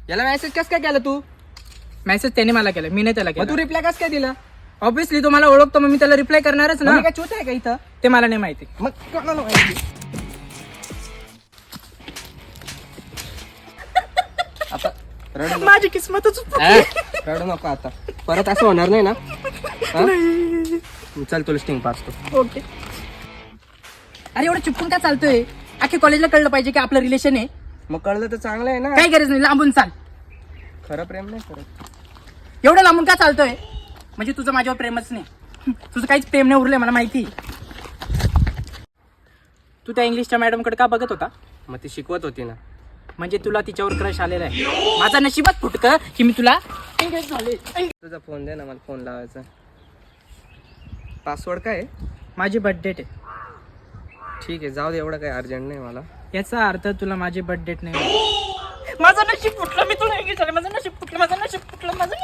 याला मेसेज कस काय केला तू? मेसेज त्याने मला केला, मी नाही त्याला मग तू केला. रिप्लाय कस काय दिला? ऑब्विसली तो मला ओळखतो, मग मी त्याला रिप्लाय करणारच ना. मी काय चूत आहे का इथं? ते मला नाही माहिती. मग कोणाला माहिती? आता रडू नको. माझी किस्मतच रडू नको आता. परत असं होणार नाही ना? हा? चल तुला स्टिंग पाचतो. ओके. अरे एवढं चिपकून काय चालतोय? अख्ख्या कॉलेजला कळलं पाहिजे की आपलं रिलेशन आहे. मग कळलं तर चांगलं आहे ना. काही गरज नाही, लांबून चाल. खरं प्रेम नाही करत. एवढं लांबून का चालतोय? म्हणजे तुझं माझ्यावर प्रेमच नाही. तुझं काहीच प्रेम नाही उरलंय, मला माहिती. तू त्या इंग्लिशच्या मॅडमकडे का बघत होता? मग ती शिकवत होती ना. म्हणजे तुला तिच्यावर क्रश आलेला आहे. माझा नशीबच फुटकं की मी तुला एंगेज झाले. तुझा फोन दे ना, मला फोन लावायचा. पासवर्ड काय आहे? माझी बर्थडे आहे. ठीक आहे, जाऊ दे, एवढं काही अर्जंट नाही मला. याचा अर्थ तुला माझी बर्थडे नाही. माझं नशीब फुटलं, मी तुला एंगेज झाले. माझं नशीब फुटलं, माझं नशीब फुटलं, माझं